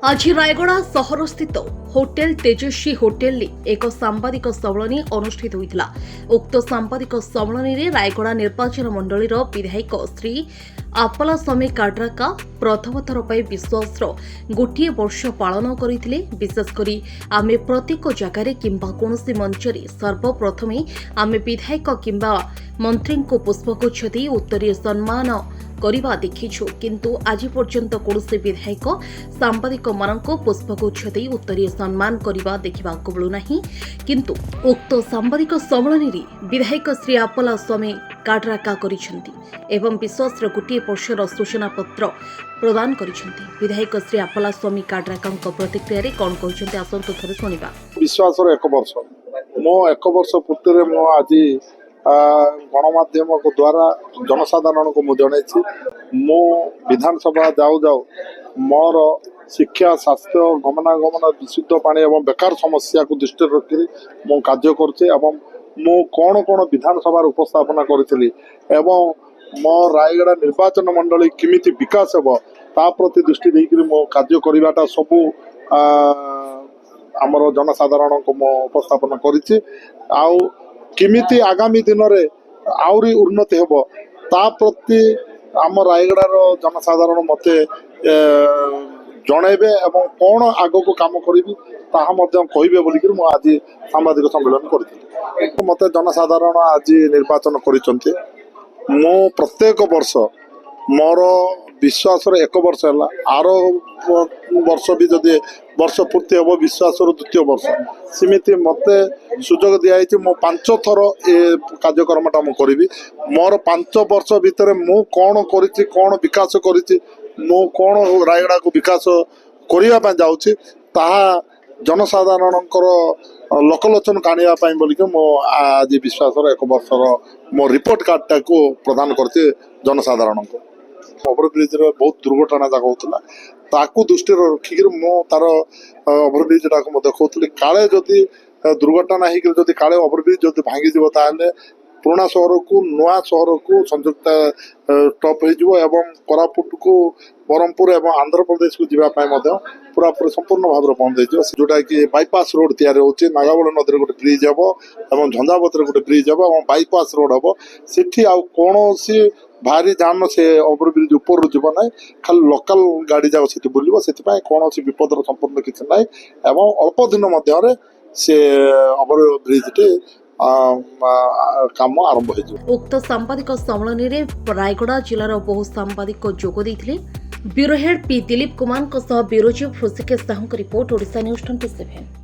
आज रायगड़ा सहर स्थित होटेल तेजस्वी होटेल एक सांबादिक सम्मेलन अनुष्ठित होता। उक्त सांबादिक सम्मेलन में रायगड़ा निर्वाचन मंडलीर विधायक श्री आप्पलास्वामी काड्राका प्रथम थर पर विश्वास गोटे वर्ष पालन करते। विशेषकर आमे प्रत्येक जगार किंबा कौनसी मंचरे सर्वप्रथमे आमे विधायक किंबा मंत्री को पुष्पगुच्छ दे उत्तरीय सम्मान करवा देखिछु, किंतु आज पर्यंत कौनसी विधायक सांबादिक मानक पुष्पगुच्छ दे उत्तरीय सम्मान करवा देखा मिलूना। किंतु उक्त सांबादिक सम्मेलन में विधायक श्री आप्पलास्वामी काड्राका करिसेंती एवं विश्वास गोटे वर्षर सूचना पत्र प्रदान करिसेंती। विधायक श्री आप्पलास्वामी काड्राका प्रतिक्रिया रे कौन कहते आसंतु थरे सुनिबा। विश्वास एक वर्ष मो एक वर्ष पूर्ति मो आज गणमाध्यम द्वारा जनसाधारण को मुझे मो विधानसभा जाऊ जाऊ मोर शिक्षा स्वास्थ्य गमनागमन विशुद्ध पानी और बेकार समस्या को दृष्टि रखी मो कार्य करछे एवं मो कौन कौन विधानसभा उपस्थापना करी एवं मो रायगड़ा निर्वाचन मंडली किमिति विकास हेब ता प्रति दृष्टि देकर मो कार्य करवाटा सबू आमर जनसाधारण को मो उपस्थापन करिछि। आउ किमिति आगामी दिन में आउरी उन्नति हेब ता प्रति आम रायगड़ार जनसाधारण मते जनइबे एवं कौन आग को काम करी ताहा मध्य कहिबे बोलिक मु आज सांबादिक सम्मेलन करथिलि। मते जनसाधारण आज निर्वाचन करिसंते मो प्रत्येक वर्ष मोर विश्वास एक वर्ष है आर वर्ष भी जदि वर्ष पूर्ति हम विश्वास द्वितीय वर्ष सेमती मत सुजोग दिखाई मो 5 थर ए कार्यक्रमटा मु करी मोर 5 वर्ष भितर मु कौन करी कौन विकास करी मु कौन रायगड़ा को विकास करने जाऊँगी ताहा जनसाधारण लोकलोचन काढ़ापी बोलिक मो आज विश्वास एक वर्षर मो रिपोर्ट कार्डटा को प्रदान करते जनसाधारण को। ओवरब्रिज बहुत दुर्घटना जाक होता ताकू दृष्टि रखिक मो तार ओवरब्रिज टाक देखी काले जदि दुर्घटना होती काले ओवरब्रिज जब भांगी ताले पुराना सहर को नुआ सहर को संयुक्त टप हो कोरापुट को ब्रह्मपुर एवं आंध्र प्रदेश को जावाई पूरा पूरी संपूर्ण भाव में बंद हो जोटा कि बाईपास रोड तैयारी होची नागावली नदी गोटे ब्रिज हम और झंझावती गोटे ब्रिज हम और बाईपास रोड हम से कौन भारी जान से ओवरब्रिज ऊपर जीव ना खाली लोकल गाड़ी जाओ से बुल से कौन विपदर संपूर्ण किसी ना एवं अल्प दिन मध्य से ओवरब्रिज टे काम आरंभ हो। उक्त सांबादिक सम्मेलन में रायगड़ा जिलार बहु सांबादिक जोग देथिले। Bureau head P Dilip Kumar bureau chief Rishikesh Sahu report Odisha news 27।